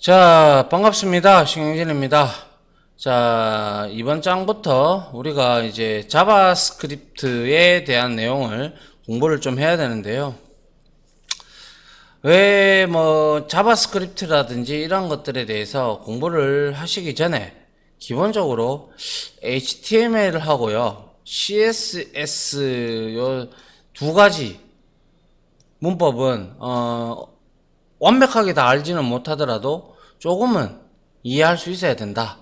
자, 반갑습니다. 신경진입니다. 자, 이번 장부터 우리가 이제 자바스크립트에 대한 내용을 공부를 좀 해야 되는데요. 왜 자바스크립트라든지 이런 것들에 대해서 공부를 하시기 전에 기본적으로 HTML을 하고요, CSS 요 두 가지 문법은 완벽하게 다 알지는 못하더라도 조금은 이해할 수 있어야 된다.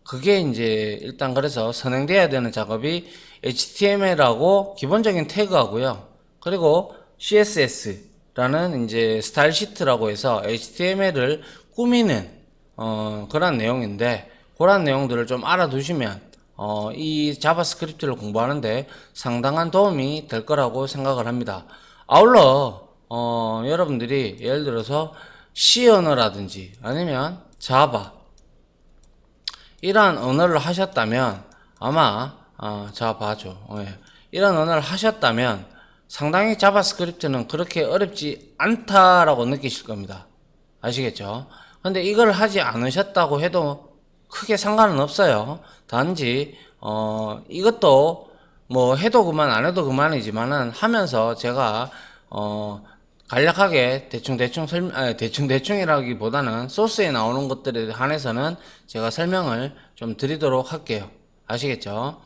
그게 이제 일단 그래서 선행돼야 되는 작업이 HTML하고 기본적인 태그하고요. 그리고 CSS라는 이제 스타일 시트라고 해서 HTML을 꾸미는 그런 내용인데, 그런 내용들을 좀 알아두시면 이 자바스크립트를 공부하는데 상당한 도움이 될 거라고 생각을 합니다. 아울러 여러분들이 예를 들어서 C 언어라든지 아니면 자바 이러한 언어를 하셨다면 아마 자바죠. 예. 이런 언어를 하셨다면 상당히 자바스크립트는 그렇게 어렵지 않다라고 느끼실 겁니다. 아시겠죠? 근데 이걸 하지 않으셨다고 해도 크게 상관은 없어요. 단지 이것도 뭐 해도 그만 안 해도 그만이지만은 하면서 제가 간략하게 대충이라기보다는 소스에 나오는 것들에 한해서는 제가 설명을 좀 드리도록 할게요. 아시겠죠?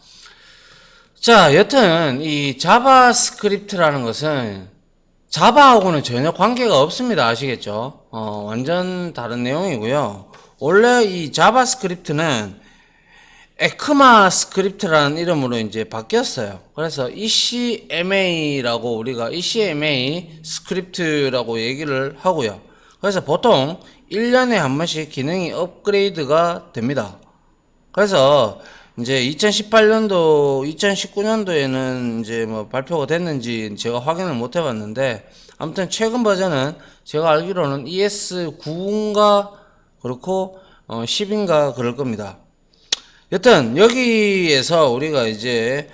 자, 여튼 이 자바스크립트라는 것은 자바하고는 전혀 관계가 없습니다. 아시겠죠? 완전 다른 내용이고요. 원래 이 자바스크립트는 에크마 스크립트라는 이름으로 이제 바뀌었어요. 그래서 ECMA라고 우리가 ECMA 스크립트라고 얘기를 하고요. 그래서 보통 1년에 한 번씩 기능이 업그레이드가 됩니다. 그래서 이제 2018년도, 2019년도에는 이제 뭐 발표가 됐는지 제가 확인을 못 해봤는데, 아무튼 최근 버전은 제가 알기로는 ES9인가 그렇고 10인가 그럴 겁니다. 여튼 여기에서 우리가 이제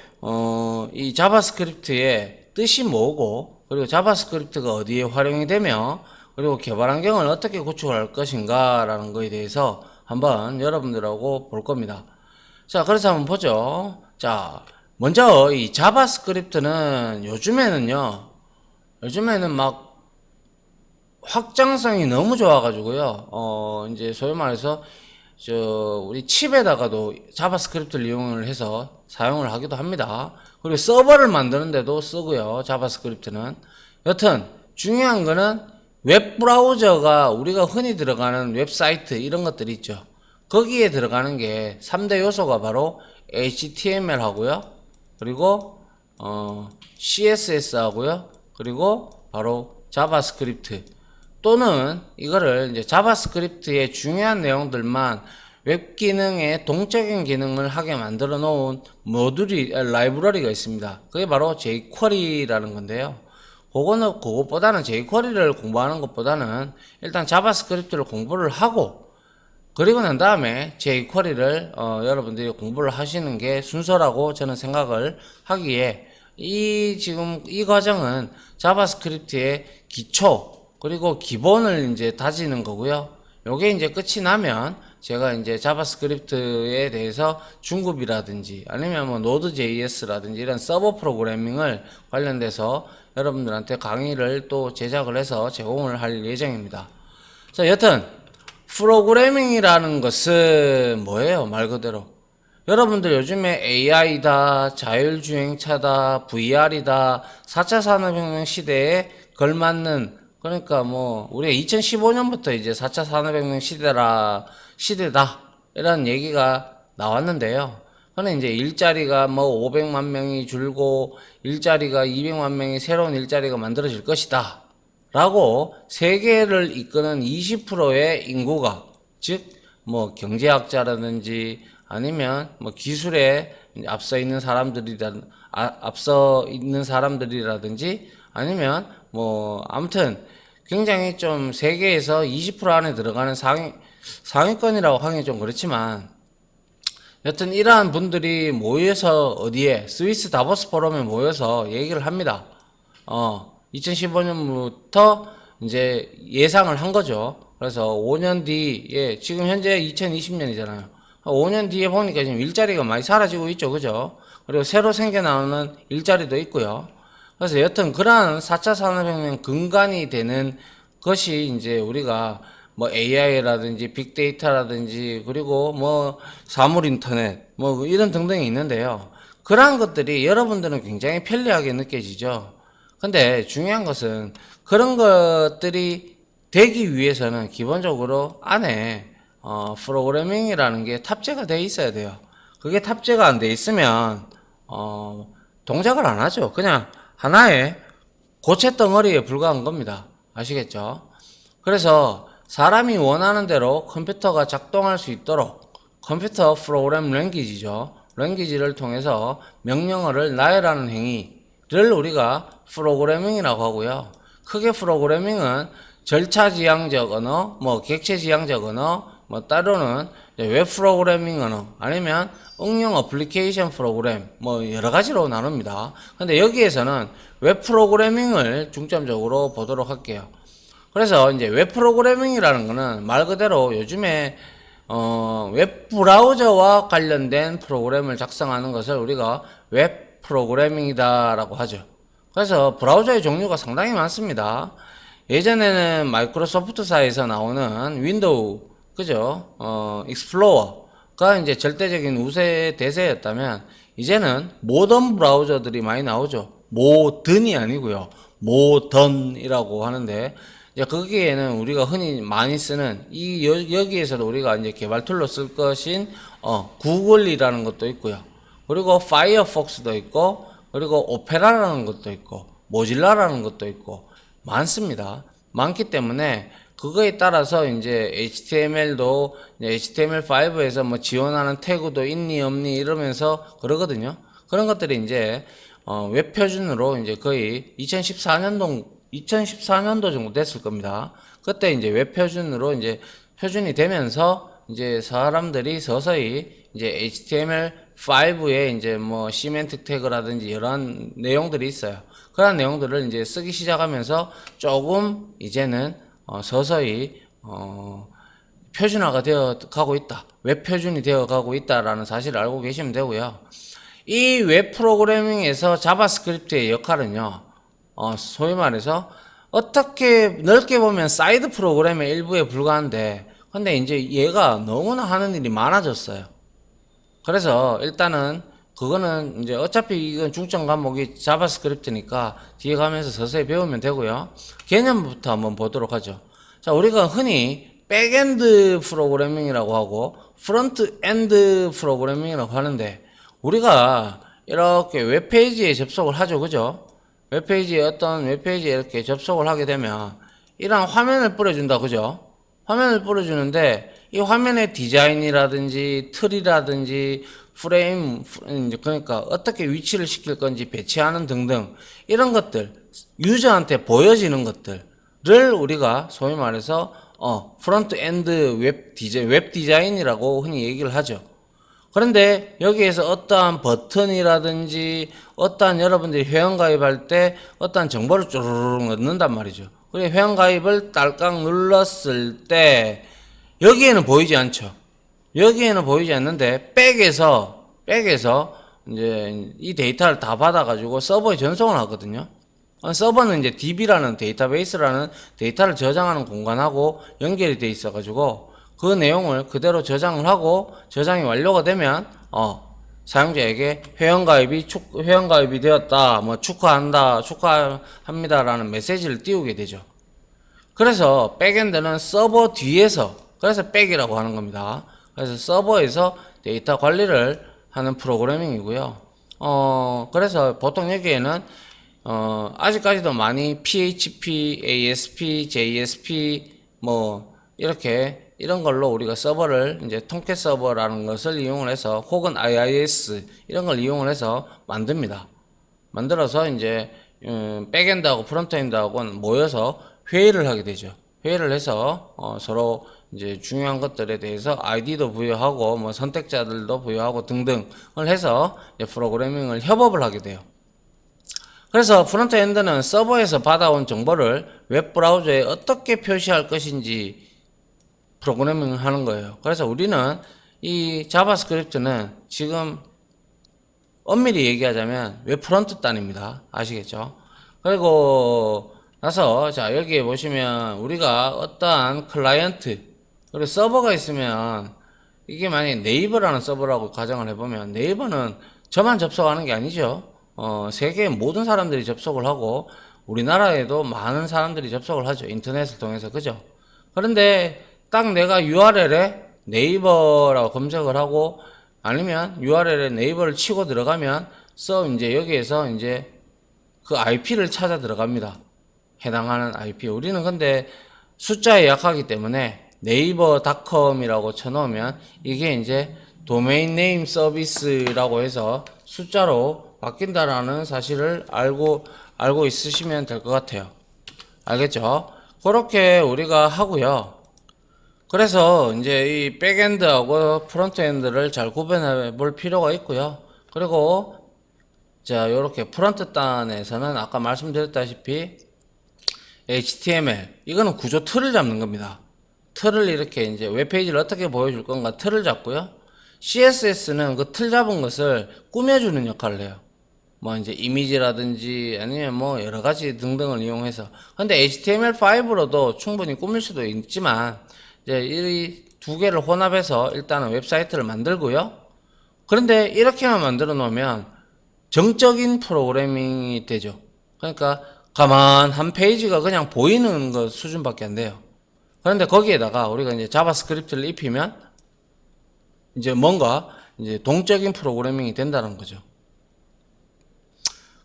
이 자바스크립트의 뜻이 뭐고, 그리고 자바스크립트가 어디에 활용이 되며, 그리고 개발 환경을 어떻게 구축할 것인가 라는 거에 대해서 한번 여러분들하고 볼 겁니다. 자, 그래서 한번 보죠. 자, 먼저 이 자바스크립트는 요즘에는 막 확장성이 너무 좋아가지고요. 이제 소위 말해서 우리 칩에다가도 자바스크립트를 이용을 해서 사용을 하기도 합니다. 그리고 서버를 만드는데도 쓰고요, 자바스크립트는. 여튼 중요한 거는 웹 브라우저가 우리가 흔히 들어가는 웹사이트 이런 것들이 있죠. 거기에 들어가는 게 3대 요소가 바로 HTML 하고요, 그리고 CSS 하고요, 그리고 바로 자바스크립트, 또는 이거를 이제 자바스크립트의 중요한 내용들만 웹 기능의 동적인 기능을 하게 만들어 놓은 라이브러리가 있습니다. 그게 바로 jQuery라는 건데요. 그것보다는 jQuery를 공부하는 것보다는 일단 자바스크립트를 공부를 하고, 그리고 난 다음에 jQuery를 여러분들이 공부를 하시는 게 순서라고 저는 생각을 하기에, 지금 이 과정은 자바스크립트의 기초 그리고 기본을 이제 다지는 거고요. 요게 이제 끝이 나면 제가 이제 자바스크립트에 대해서 중급이라든지 아니면 뭐 노드.js라든지 이런 서버 프로그래밍을 관련돼서 여러분들한테 강의를 또 제작을 해서 제공을 할 예정입니다. 자, 여튼 프로그래밍이라는 것은 뭐예요? 말 그대로 여러분들 요즘에 AI다, 자율주행차다, VR이다, 4차 산업혁명 시대에 걸맞는, 그러니까 뭐 우리가 2015년부터 이제 4차 산업혁명 시대다 이런 얘기가 나왔는데요. 그는 이제 일자리가 뭐 500만 명이 줄고 일자리가 200만 명이 새로운 일자리가 만들어질 것이다 라고 세계를 이끄는 20%의 인구가, 즉 뭐 경제학자라든지 아니면 뭐 기술에 앞서 있는 사람들이라든지 아니면 뭐 아무튼 굉장히 좀 세계에서 20% 안에 들어가는 상위권이라고 하긴 좀 그렇지만, 여튼 이러한 분들이 모여서 어디에 스위스 다보스 포럼에 모여서 얘기를 합니다. 2015년부터 이제 예상을 한 거죠. 그래서 5년 뒤에, 지금 현재 2020년이잖아요. 5년 뒤에 보니까 지금 일자리가 많이 사라지고 있죠. 그죠? 그리고 새로 생겨나오는 일자리도 있고요. 그래서 여튼 그러한 4차 산업혁명 근간이 되는 것이 이제 우리가 뭐 AI라든지 빅데이터라든지 그리고 뭐 사물 인터넷 뭐 이런 등등이 있는데요. 그러한 것들이 여러분들은 굉장히 편리하게 느껴지죠. 근데 중요한 것은 그런 것들이 되기 위해서는 기본적으로 안에 프로그래밍이라는 게 탑재가 돼 있어야 돼요. 그게 탑재가 안 돼 있으면 동작을 안 하죠. 그냥 하나의 고체 덩어리에 불과한 겁니다. 아시겠죠? 그래서 사람이 원하는 대로 컴퓨터가 작동할 수 있도록 컴퓨터 프로그램 랭귀지죠. 랭귀지를 통해서 명령어를 나열하는 행위를 우리가 프로그래밍이라고 하고요. 크게 프로그래밍은 절차지향적 언어, 뭐 객체지향적 언어, 뭐 따로는 웹 프로그래밍 언어, 아니면 응용 어플리케이션 프로그램, 뭐 여러 가지로 나눕니다. 근데 여기에서는 웹 프로그래밍을 중점적으로 보도록 할게요. 그래서 이제 웹 프로그래밍이라는 거는 말 그대로 요즘에 웹 브라우저와 관련된 프로그램을 작성하는 것을 우리가 웹 프로그래밍이다라고 하죠. 그래서 브라우저의 종류가 상당히 많습니다. 예전에는 마이크로소프트사에서 나오는 윈도우, 그죠? 익스플로어가 이제 절대적인 우세 대세였다면 이제는 모던 브라우저들이 많이 나오죠. 모던이 아니고요. 모던이라고 하는데 이제 거기에는 우리가 흔히 많이 쓰는 여기에서도 우리가 이제 개발 툴로 쓸 것인 구글이라는 것도 있고요. 그리고 파이어폭스도 있고 그리고 오페라라는 것도 있고 모질라라는 것도 있고 많습니다. 많기 때문에 그거에 따라서 이제 HTML도 HTML5에서 뭐 지원하는 태그도 있니 없니 이러면서 그러거든요. 그런 것들이 이제 웹 표준으로 이제 거의 2014년도 정도 됐을 겁니다. 그때 이제 웹 표준으로 이제 표준이 되면서 이제 사람들이 서서히 이제 HTML5에 이제 뭐 시멘틱 태그라든지 이러한 내용들이 있어요. 그런 내용들을 이제 쓰기 시작하면서 조금 이제는 서서히 표준화가 되어 가고 있다. 웹 표준이 되어 가고 있다라는 사실을 알고 계시면 되고요. 이 웹 프로그래밍에서 자바스크립트의 역할은요. 소위 말해서 어떻게 넓게 보면 사이드 프로그램의 일부에 불과한데 근데 이제 얘가 너무나 하는 일이 많아졌어요. 그래서 일단은 그거는 이제 어차피 이건 중점 과목이 자바스크립트니까 뒤에 가면서 서서히 배우면 되고요. 개념부터 한번 보도록 하죠. 자, 우리가 흔히 백엔드 프로그래밍이라고 하고 프론트엔드 프로그래밍이라고 하는데 우리가 이렇게 웹페이지에 접속을 하죠. 그죠? 웹페이지에 어떤 웹페이지에 이렇게 접속을 하게 되면 이런 화면을 뿌려준다. 그죠? 화면을 뿌려주는데 이 화면의 디자인이라든지 틀이라든지 프레임, 그러니까 어떻게 위치를 시킬 건지 배치하는 등등 이런 것들 유저한테 보여지는 것들을 우리가 소위 말해서 프론트 엔드 웹 디자인이라고 흔히 얘기를 하죠. 그런데 여기에서 어떠한 버튼이라든지 어떠한 여러분들이 회원가입할 때 어떠한 정보를 쭈르륵 넣는단 말이죠. 그리고 회원가입을 딸깍 눌렀을 때 여기에는 보이지 않죠. 여기에는 보이지 않는데 백에서 이제 이 데이터를 다 받아가지고 서버에 전송을 하거든요. 서버는 이제 DB라는 데이터베이스라는 데이터를 저장하는 공간하고 연결이 돼 있어가지고 그 내용을 그대로 저장을 하고 저장이 완료가 되면 사용자에게 회원가입이 되었다, 뭐 축하합니다라는 메시지를 띄우게 되죠. 그래서 백엔드는 서버 뒤에서 그래서 백이라고 하는 겁니다. 그래서 서버에서 데이터 관리를 하는 프로그래밍이고요. 그래서 보통 여기에는 아직까지도 많이 PHP, ASP, JSP 뭐 이런 걸로 우리가 서버를 이제 통캣 서버라는 것을 이용을 해서 혹은 IIS 이런 걸 이용을 해서 만듭니다. 만들어서 이제 백엔드하고 프론트엔드하고 모여서 회의를 하게 되죠. 회의를 해서 서로 이제 중요한 것들에 대해서 아이디도 부여하고 뭐 선택자들도 부여하고 등등을 해서 이제 프로그래밍을 협업을 하게 돼요. 그래서 프론트엔드는 서버에서 받아온 정보를 웹 브라우저에 어떻게 표시할 것인지 프로그래밍을 하는 거예요. 그래서 우리는 이 자바스크립트는 지금 엄밀히 얘기하자면 웹 프론트 단입니다. 아시겠죠? 그리고 나서 자 여기에 보시면 우리가 어떠한 클라이언트 그리고 서버가 있으면 이게 만약에 네이버라는 서버라고 가정을 해보면 네이버는 저만 접속하는 게 아니죠. 세계 모든 사람들이 접속을 하고 우리나라에도 많은 사람들이 접속을 하죠. 인터넷을 통해서. 그죠? 그런데 딱 내가 URL에 네이버라고 검색을 하고 아니면 URL에 네이버를 치고 들어가면 이제 여기에서 이제 그 IP를 찾아 들어갑니다. 해당하는 IP. 우리는 근데 숫자에 약하기 때문에 네이버닷컴이라고 쳐놓으면 이게 이제 도메인 네임 서비스라고 해서 숫자로 바뀐다라는 사실을 알고 있으시면 될 것 같아요. 알겠죠? 그렇게 우리가 하고요. 그래서 이제 이 백엔드하고 프론트엔드를 잘 구분해 볼 필요가 있고요. 그리고 자, 요렇게 프론트 단에서는 아까 말씀드렸다시피 HTML 이거는 구조 틀을 잡는 겁니다. 틀을 이렇게 이제 웹페이지를 어떻게 보여줄 건가 틀을 잡고요. CSS는 그 틀 잡은 것을 꾸며주는 역할을 해요. 뭐 이제 이미지라든지 아니면 뭐 여러 가지 등등을 이용해서. 근데 HTML5로도 충분히 꾸밀 수도 있지만 이제 이 두 개를 혼합해서 일단은 웹사이트를 만들고요. 그런데 이렇게만 만들어 놓으면 정적인 프로그래밍이 되죠. 그러니까 가만 한 페이지가 그냥 보이는 것 수준밖에 안 돼요. 그런데 거기에다가 우리가 이제 자바스크립트를 입히면 이제 뭔가 이제 동적인 프로그래밍이 된다는 거죠.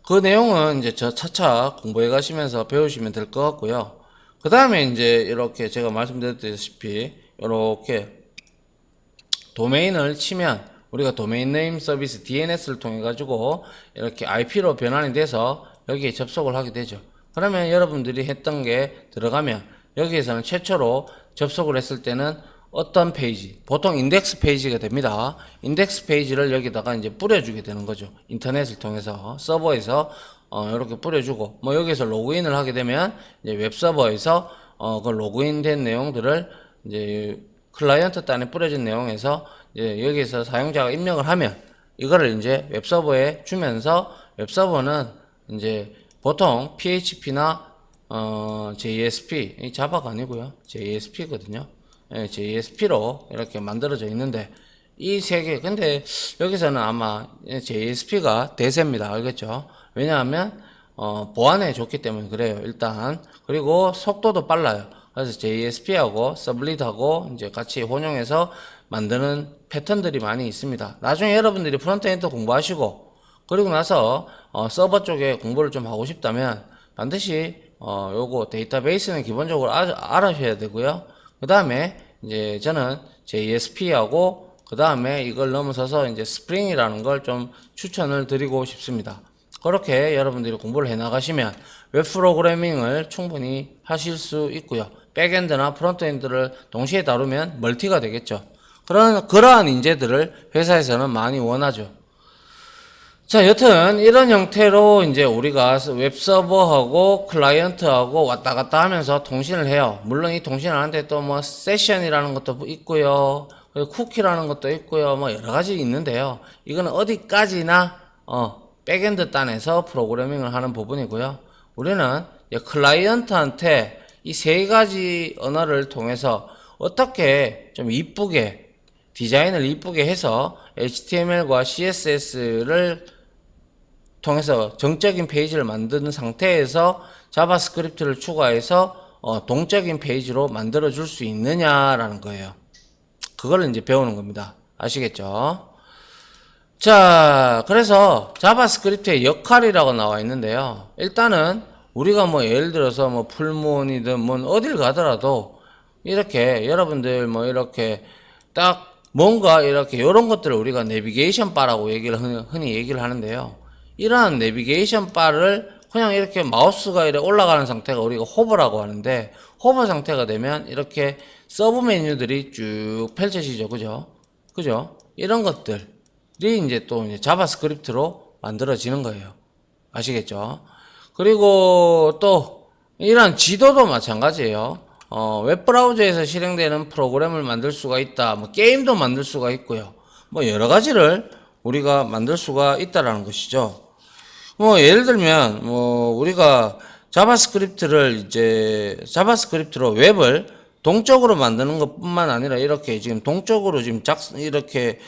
그 내용은 이제 저 차차 공부해 가시면서 배우시면 될 것 같고요. 그 다음에 이제 이렇게 제가 말씀드렸다시피 이렇게 도메인을 치면 우리가 도메인 네임 서비스 DNS를 통해 가지고 이렇게 IP로 변환이 돼서 여기에 접속을 하게 되죠. 그러면 여러분들이 했던 게 들어가면 여기에서는 최초로 접속을 했을 때는 어떤 페이지, 보통 인덱스 페이지가 됩니다. 인덱스 페이지를 여기다가 이제 뿌려주게 되는 거죠. 인터넷을 통해서 서버에서 이렇게 뿌려주고 뭐 여기서 로그인을 하게 되면 이제 웹 서버에서 그 로그인된 내용들을 이제 클라이언트 단에 뿌려진 내용에서 이제 여기서 사용자가 입력을 하면 이거를 이제 웹 서버에 주면서 웹 서버는 이제 보통 PHP나 JSP, 이 자바가 아니고요. JSP거든요. 예, JSP로 이렇게 만들어져 있는데 이 세 개, 근데 여기서는 아마 JSP가 대세입니다. 알겠죠? 왜냐하면 보안에 좋기 때문에 그래요. 일단 그리고 속도도 빨라요. 그래서 JSP하고 서블릿하고 이제 같이 혼용해서 만드는 패턴들이 많이 있습니다. 나중에 여러분들이 프론트엔드 공부하시고 그리고 나서 서버 쪽에 공부를 좀 하고 싶다면 반드시 요거 데이터베이스는 기본적으로 알아셔야 되고요. 그 다음에 이제 저는 JSP하고 그 다음에 이걸 넘어서서 이제 스프링이라는 걸 좀 추천을 드리고 싶습니다. 그렇게 여러분들이 공부를 해 나가시면 웹 프로그래밍을 충분히 하실 수 있고요. 백엔드나 프론트엔드를 동시에 다루면 멀티가 되겠죠. 그러한 인재들을 회사에서는 많이 원하죠. 자, 여튼 이런 형태로 이제 우리가 웹 서버하고 클라이언트하고 왔다 갔다 하면서 통신을 해요. 물론 이 통신을 하는데 또 뭐 세션이라는 것도 있고요. 그리고 쿠키라는 것도 있고요. 뭐 여러 가지 있는데요. 이거는 어디까지나 백엔드 단에서 프로그래밍을 하는 부분이고요. 우리는 클라이언트한테 이 세 가지 언어를 통해서 어떻게 좀 이쁘게 디자인을 이쁘게 해서 HTML과 CSS를 통해서 정적인 페이지를 만드는 상태에서 자바스크립트를 추가해서 동적인 페이지로 만들어 줄 수 있느냐라는 거예요. 그걸 이제 배우는 겁니다. 아시겠죠? 자, 그래서 자바스크립트의 역할이라고 나와 있는데요. 일단은 우리가 뭐 예를 들어서 뭐 풀몬이든 뭐 어딜 가더라도 이렇게 여러분들 뭐 이렇게 딱 뭔가 이렇게 이런 것들을 우리가 내비게이션 바라고 흔히 얘기를 하는데요. 이러한 내비게이션 바를 그냥 이렇게 마우스가 이렇게 올라가는 상태가 우리가 호버라고 하는데 호버 상태가 되면 이렇게 서브 메뉴들이 쭉 펼쳐지죠. 그죠? 이런 것들이 이제 또 이제 자바스크립트로 만들어지는 거예요. 아시겠죠? 그리고 또 이런 지도도 마찬가지예요. 웹브라우저에서 실행되는 프로그램을 만들 수가 있다. 뭐 게임도 만들 수가 있고요. 뭐 여러 가지를 우리가 만들 수가 있다라는 것이죠. 뭐 예를 들면 뭐 우리가 자바스크립트로 웹을 동적으로 만드는 것뿐만 아니라 이렇게 지금 동적으로 지금 이렇게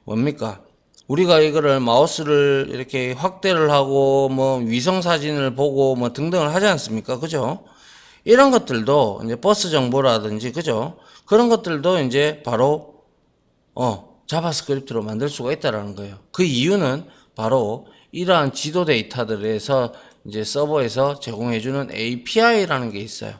뭡니까? 우리가 이거를 마우스를 이렇게 확대를 하고 뭐 위성 사진을 보고 뭐 등등을 하지 않습니까? 그죠? 이런 것들도 이제 버스 정보라든지 그죠? 그런 것들도 이제 바로 자바스크립트로 만들 수가 있다라는 거예요. 그 이유는 바로 이러한 지도 데이터들에서 이제 서버에서 제공해주는 API라는 게 있어요.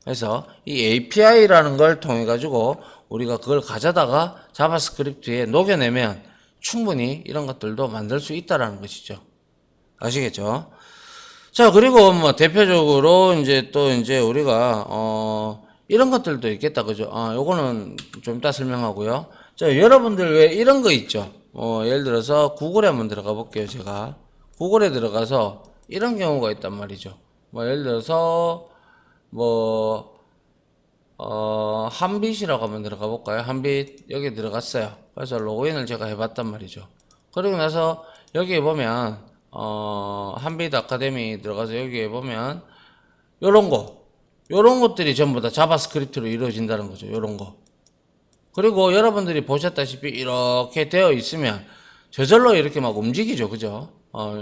그래서 이 API라는 걸 통해 가지고 우리가 그걸 가져다가 자바스크립트에 녹여내면 충분히 이런 것들도 만들 수 있다라는 것이죠. 아시겠죠? 자, 그리고 뭐 대표적으로 이제 또 이제 우리가 이런 것들도 있겠다. 그죠? 요거는 좀 이따 설명하고요. 자, 여러분들 왜 이런 거 있죠? 예를 들어서 구글에 한번 들어가 볼게요. 제가 구글에 들어가서 이런 경우가 있단 말이죠. 뭐 예를 들어서 뭐 한빛이라고 한번 들어가 볼까요? 한빛 여기 들어갔어요. 그래서 로그인을 제가 해봤단 말이죠. 그리고 나서 여기에 보면 한빛 아카데미 들어가서 여기에 보면 요런 것들이 전부 다 자바스크립트로 이루어진다는 거죠. 요런 거. 그리고 여러분들이 보셨다시피 이렇게 되어 있으면 저절로 이렇게 막 움직이죠. 그죠?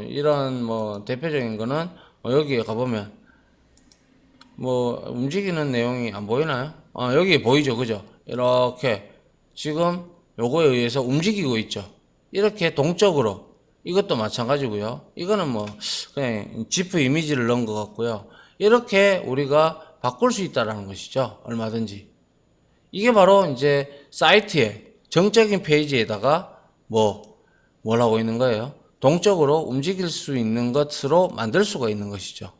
이런 뭐 대표적인 거는 여기에 가보면 뭐 움직이는 내용이 안 보이나요? 여기 보이죠. 그죠? 이렇게 지금 요거에 의해서 움직이고 있죠. 이렇게 동적으로 이것도 마찬가지고요. 이거는 뭐 그냥 지프 이미지를 넣은 것 같고요. 이렇게 우리가 바꿀 수 있다라는 것이죠. 얼마든지. 이게 바로 이제 사이트에 정적인 페이지에다가 뭘 하고 있는 거예요? 동적으로 움직일 수 있는 것으로 만들 수가 있는 것이죠.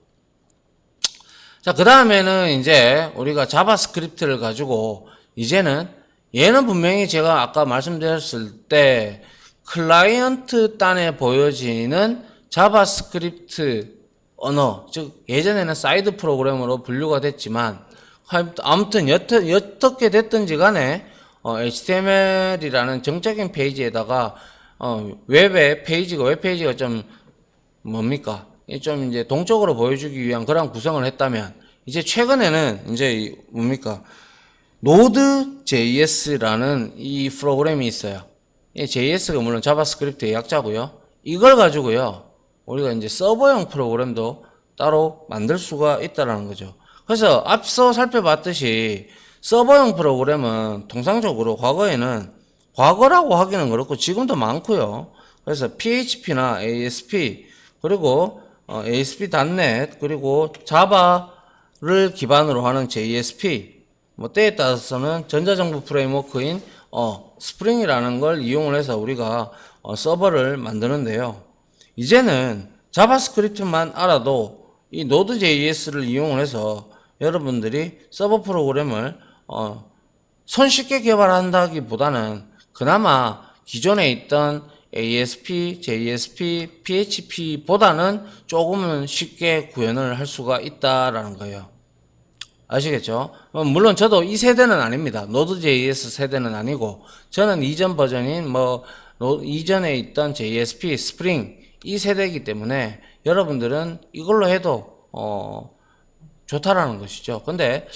자, 그 다음에는 이제 우리가 자바스크립트를 가지고 이제는 얘는 분명히 제가 아까 말씀드렸을 때 클라이언트 단에 보여지는 자바스크립트 언어, 즉 예전에는 사이드 프로그램으로 분류가 됐지만 아무튼 어떻게 됐든지 간에 HTML이라는 정적인 페이지에다가 웹페이지가 좀 뭡니까? 좀 이제 동적으로 보여주기 위한 그런 구성을 했다면 이제 최근에는 이제 뭡니까? Node.js라는 이 프로그램이 있어요. 이 JS가 물론 자바스크립트의 약자고요. 이걸 가지고요. 우리가 이제 서버용 프로그램도 따로 만들 수가 있다라는 거죠. 그래서 앞서 살펴봤듯이 서버용 프로그램은 통상적으로 과거라고 하기는 그렇고 지금도 많고요. 그래서 PHP나 ASP 그리고 ASP.NET 그리고 자바를 기반으로 하는 JSP 뭐 때에 따라서는 전자정보 프레임워크인 스프링이라는 걸 이용을 해서 우리가 서버를 만드는데요. 이제는 자바스크립트만 알아도 이 Node.js를 이용을 해서 여러분들이 서버 프로그램을 손쉽게 개발한다기보다는 그나마 기존에 있던 ASP, JSP, PHP보다는 조금은 쉽게 구현을 할 수가 있다라는 거예요. 아시겠죠? 물론 저도 이 세대는 아닙니다. Node.js 세대는 아니고 저는 이전 버전인 이전에 있던 JSP, 스프링 이 세대이기 때문에 여러분들은 이걸로 해도 좋다라는 것이죠. 근데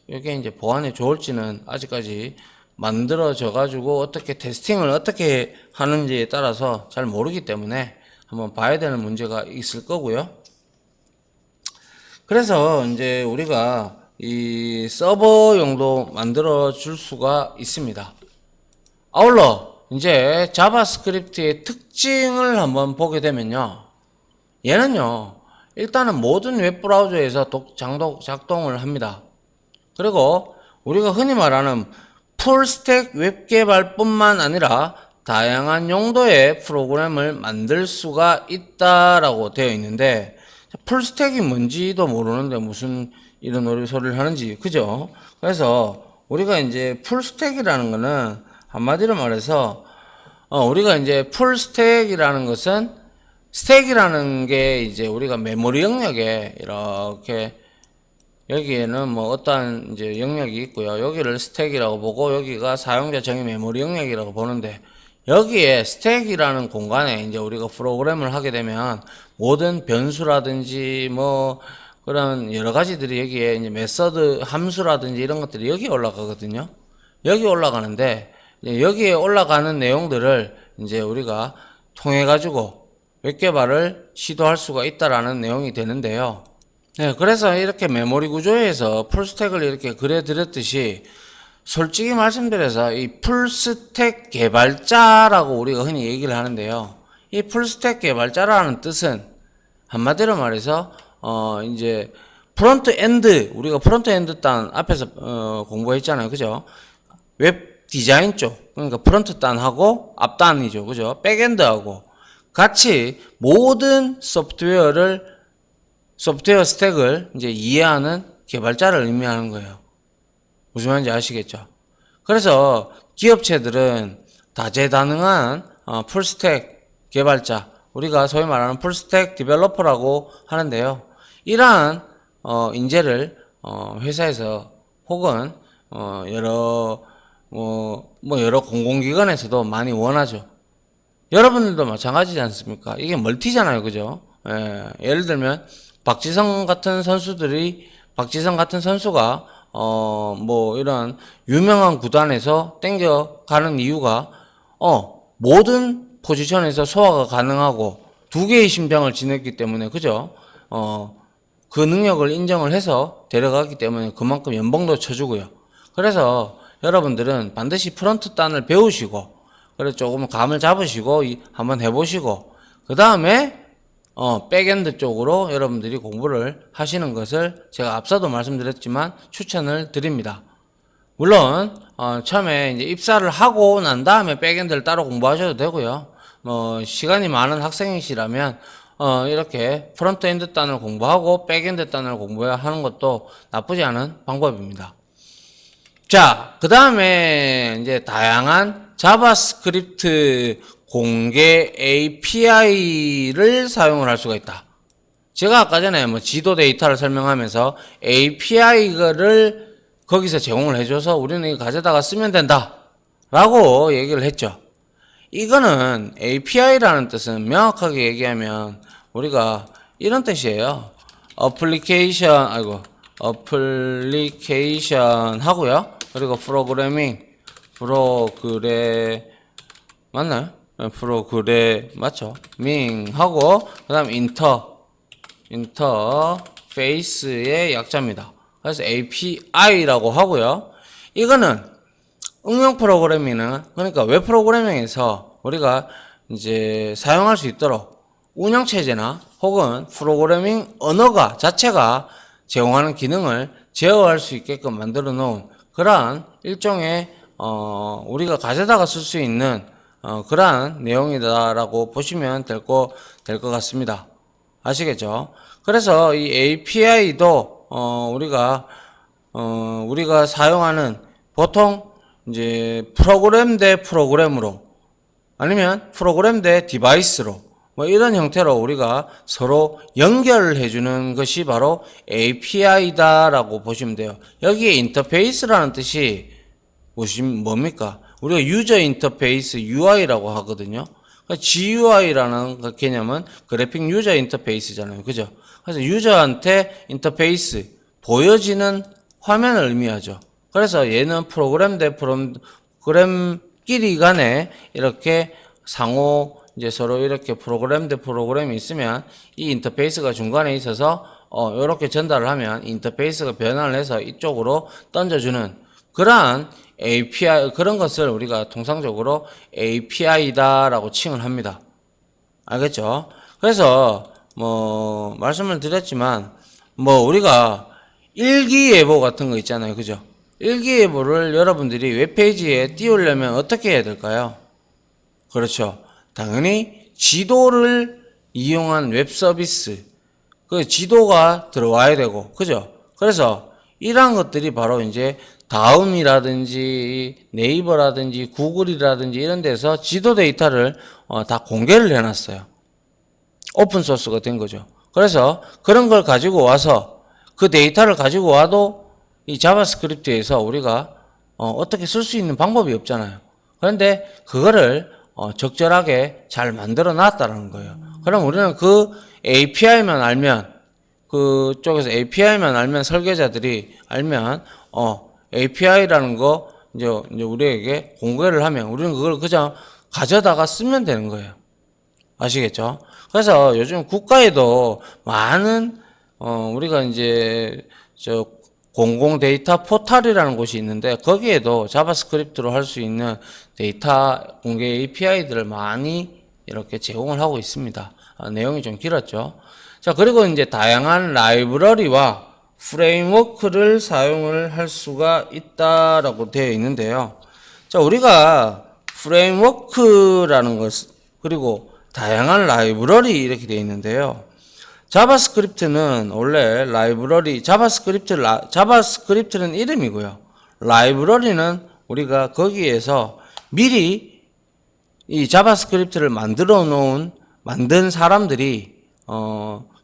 이게 이제 보안에 좋을지는 아직까지 만들어져 가지고 어떻게 테스팅을 어떻게 하는지에 따라서 잘 모르기 때문에 한번 봐야 되는 문제가 있을 거고요. 그래서 이제 우리가 이 서버용도 만들어 줄 수가 있습니다. 아울러 이제 자바스크립트의 특징을 한번 보게 되면요. 얘는요. 일단은 모든 웹브라우저에서 작동을 합니다. 그리고 우리가 흔히 말하는 풀스택 웹개발뿐만 아니라 다양한 용도의 프로그램을 만들 수가 있다라고 되어 있는데 풀스택이 뭔지도 모르는데 무슨 이런 소리를 하는지 그죠? 그래서 우리가 이제 풀스택이라는 거는 한마디로 말해서 우리가 이제 풀스택이라는 것은 스택이라는 게 이제 우리가 메모리 영역에 이렇게 여기에는 뭐 어떠한 이제 영역이 있고요. 여기를 스택이라고 보고 여기가 사용자 정의 메모리 영역이라고 보는데, 여기에 스택이라는 공간에 이제 우리가 프로그램을 하게 되면 모든 변수라든지 뭐 그런 여러 가지들이 여기에 이제 메서드 함수라든지 이런 것들이 여기에 올라가거든요. 여기 올라가는데, 여기에 올라가는 내용들을 이제 우리가 통해 가지고 웹 개발을 시도할 수가 있다라는 내용이 되는데요. 네, 그래서 이렇게 메모리 구조에서 풀스택을 이렇게 그려드렸듯이, 솔직히 말씀드려서 이 풀스택 개발자라고 우리가 흔히 얘기를 하는데요. 이 풀스택 개발자라는 뜻은 한마디로 말해서 이제 프론트 엔드, 우리가 프론트 엔드 단 앞에서 공부했잖아요. 그죠? 웹 디자인 쪽, 그러니까 프론트 단하고 앞단이죠. 그죠? 백엔드하고 같이 모든 소프트웨어 스택을 이제 이해하는 개발자를 의미하는 거예요. 무슨 말인지 아시겠죠? 그래서 기업체들은 다재다능한 풀스택 개발자, 우리가 소위 말하는 풀스택 디벨로퍼라고 하는데요. 이러한 인재를 회사에서 혹은 여러 여러 공공기관에서도 많이 원하죠. 여러분들도 마찬가지지 않습니까? 이게 멀티잖아요. 그죠? 예를 들면 박지성 같은 선수가 이런 유명한 구단에서 땡겨가는 이유가 모든 포지션에서 소화가 가능하고 두 개의 신병을 지냈기 때문에, 그죠? 그 능력을 인정을 해서 데려가기 때문에 그만큼 연봉도 쳐주고요. 그래서 여러분들은 반드시 프론트 단을 배우시고, 그래 조금 감을 잡으시고 한번 해보시고, 그 다음에 백엔드 쪽으로 여러분들이 공부를 하시는 것을 제가 앞서도 말씀드렸지만 추천을 드립니다. 물론 처음에 이제 입사를 하고 난 다음에 백엔드를 따로 공부하셔도 되고요. 시간이 많은 학생이시라면 이렇게 프론트엔드 단을 공부하고 백엔드 단을 공부해야 하는 것도 나쁘지 않은 방법입니다. 자, 그 다음에 이제 다양한 자바스크립트 공개 API를 사용을 할 수가 있다. 제가 아까 전에 지도 데이터를 설명하면서 API를 거기서 제공을 해줘서 우리는 이거 가져다가 쓰면 된다 라고 얘기를 했죠. 이거는 API라는 뜻은 명확하게 얘기하면 우리가 이런 뜻이에요. 어플리케이션 하고요. 그리고 맞나요? 맞죠? 하고 그 다음 인터페이스의 약자입니다. 그래서 API라고 하고요. 이거는 응용 프로그래밍은, 그러니까 웹 프로그래밍에서 우리가 이제 사용할 수 있도록 운영체제나 혹은 프로그래밍 언어가 자체가 제공하는 기능을 제어할 수 있게끔 만들어 놓은 그러한 일종의 우리가 가져다가 쓸 수 있는 그러한 내용이다라고 보시면 될 것 같습니다. 아시겠죠? 그래서 이 API도 우리가 사용하는 보통 이제 프로그램 대 프로그램으로 아니면 프로그램 대 디바이스로 이런 형태로 우리가 서로 연결해 주는 것이 바로 API다라고 보시면 돼요. 여기에 인터페이스라는 뜻이 뭡니까? 우리가 유저 인터페이스 UI라고 하거든요. GUI라는 그 개념은 그래픽 유저 인터페이스잖아요. 그죠? 그래서 유저한테 인터페이스, 보여지는 화면을 의미하죠. 그래서 얘는 프로그램 대 프로그램끼리 간에 이렇게 상호 이제 서로 이렇게 프로그램 대 프로그램이 있으면 이 인터페이스가 중간에 있어서 이렇게 전달을 하면 인터페이스가 변환을 해서 이쪽으로 던져주는 그러한 API, 그런 것을 우리가 통상적으로 API다라고 칭을 합니다. 알겠죠? 그래서 말씀을 드렸지만 우리가 일기예보 같은 거 있잖아요. 그죠? 일기예보를 여러분들이 웹페이지에 띄우려면 어떻게 해야 될까요? 그렇죠. 당연히 지도를 이용한 웹 서비스, 그 지도가 들어와야 되고, 그죠? 그래서 이러한 것들이 바로 이제 다음이라든지 네이버라든지 구글이라든지 이런 데서 지도 데이터를 다 공개를 해놨어요. 오픈소스가 된 거죠. 그래서 그런 걸 가지고 와서 그 데이터를 가지고 와도 이 자바스크립트에서 우리가 어떻게 쓸 수 있는 방법이 없잖아요. 그런데 그거를 적절하게 잘 만들어 놨다는 거예요. 그럼 우리는 그 API만 알면, 그쪽에서 API만 알면, 설계자들이 알면 API라는 거 이제 우리에게 공개를 하면 우리는 그걸 그냥 가져다가 쓰면 되는 거예요. 아시겠죠? 그래서 요즘 국가에도 많은 우리가 이제 공공 데이터 포털이라는 곳이 있는데 거기에도 자바스크립트로 할 수 있는 데이터 공개 API들을 많이 이렇게 제공을 하고 있습니다. 내용이 좀 길었죠. 자, 그리고 이제 다양한 라이브러리와 프레임워크를 사용을 할 수가 있다라고 되어 있는데요. 자, 우리가 프레임워크라는 것, 그리고 다양한 라이브러리 이렇게 되어 있는데요. 자바스크립트는 원래 라이브러리, 자바스크립트는 이름이고요. 라이브러리는 우리가 거기에서 미리 이 자바스크립트를 만든 사람들이,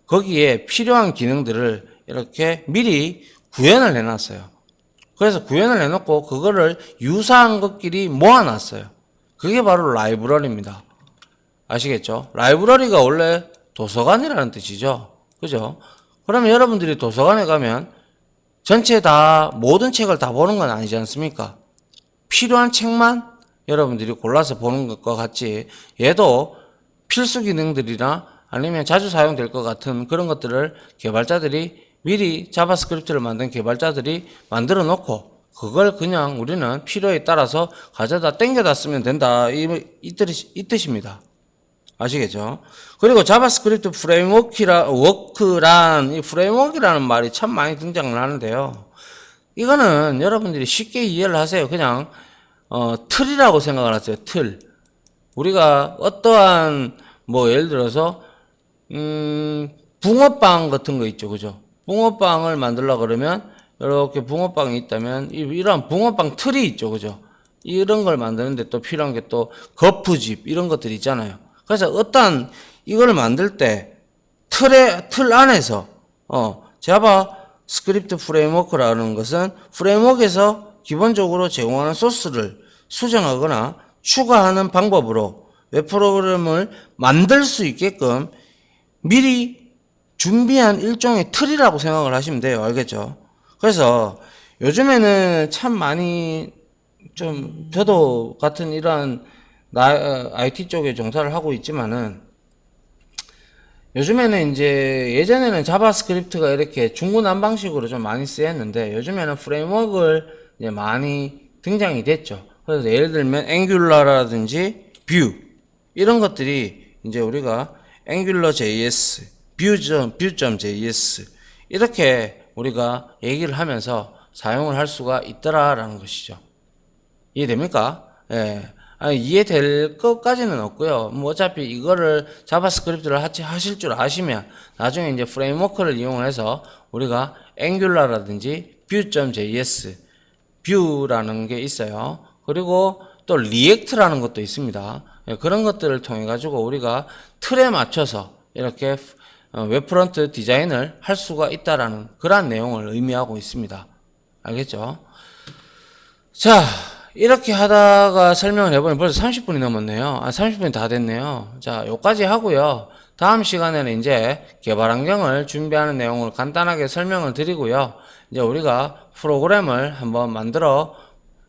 거기에 필요한 기능들을 이렇게 미리 구현을 해놨어요. 그래서 구현을 해놓고 그거를 유사한 것끼리 모아놨어요. 그게 바로 라이브러리입니다. 아시겠죠? 라이브러리가 원래 도서관이라는 뜻이죠. 그죠? 그러면 여러분들이 도서관에 가면 전체 다, 모든 책을 다 보는 건 아니지 않습니까? 필요한 책만 여러분들이 골라서 보는 것과 같이 얘도 필수 기능들이나 아니면 자주 사용될 것 같은 그런 것들을 개발자들이 미리 자바스크립트를 만든 개발자들이 만들어 놓고 그걸 그냥 우리는 필요에 따라서 가져다 땡겨다 쓰면 된다. 이 뜻입니다. 아시겠죠? 그리고 자바스크립트 워크란, 이 프레임워크라는 말이 참 많이 등장을 하는데요. 이거는 여러분들이 쉽게 이해를 하세요. 그냥, 틀이라고 생각을 하세요. 틀. 우리가 어떠한, 예를 들어서, 붕어빵 같은 거 있죠. 그죠? 붕어빵을 만들려고 그러면, 이렇게 붕어빵이 있다면, 이런 붕어빵 틀이 있죠. 그죠? 이런 걸 만드는데 또 필요한 게 또 거푸집, 이런 것들이 있잖아요. 그래서 이걸 만들 때 틀 안에서 자바스크립트 프레임워크라는 것은 프레임워크에서 기본적으로 제공하는 소스를 수정하거나 추가하는 방법으로 웹 프로그램을 만들 수 있게끔 미리 준비한 일종의 틀이라고 생각을 하시면 돼요. 알겠죠? 그래서 요즘에는 참 많이 좀 저도 같은 이러한 IT 쪽에 종사를 하고 있지만은 요즘에는 이제 예전에는 자바스크립트가 이렇게 중구난방식으로 좀 많이 쓰였는데 요즘에는 프레임워크를 이제 많이 등장이 됐죠. 그래서 예를 들면 앵귤러라든지 뷰 이런 것들이 이제 우리가 앵귤러.js, 뷰.js 이렇게 우리가 얘기를 하면서 사용을 할 수가 있더라라는 것이죠. 이해됩니까? 예. 이해될 것까지는 없고요. 어차피 이거를 자바스크립트를 하실 줄 아시면 나중에 이제 프레임워크를 이용해서 우리가 앵귤러라든지 뷰.js, 뷰라는 게 있어요. 그리고 또 리액트라는 것도 있습니다. 그런 것들을 통해 가지고 우리가 틀에 맞춰서 이렇게 웹프론트 디자인을 할 수가 있다라는 그러한 내용을 의미하고 있습니다. 알겠죠? 자, 이렇게 하다가 설명을 해보니 벌써 30분이 넘었네요. 30분이 다 됐네요. 자, 요까지 하고요. 다음 시간에는 이제 개발 환경을 준비하는 내용을 간단하게 설명을 드리고요. 이제 우리가 프로그램을 한번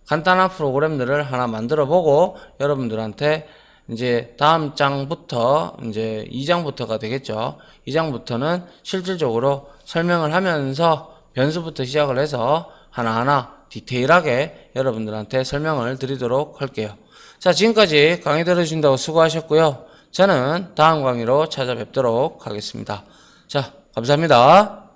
간단한 프로그램들을 하나 만들어 보고 여러분들한테 이제 다음 장부터 이제 2장부터가 되겠죠. 2장부터는 실질적으로 설명을 하면서 변수부터 시작을 해서 하나하나 디테일하게 여러분들한테 설명을 드리도록 할게요. 자, 지금까지 강의 들어주신다고 수고하셨고요. 저는 다음 강의로 찾아뵙도록 하겠습니다. 자, 감사합니다.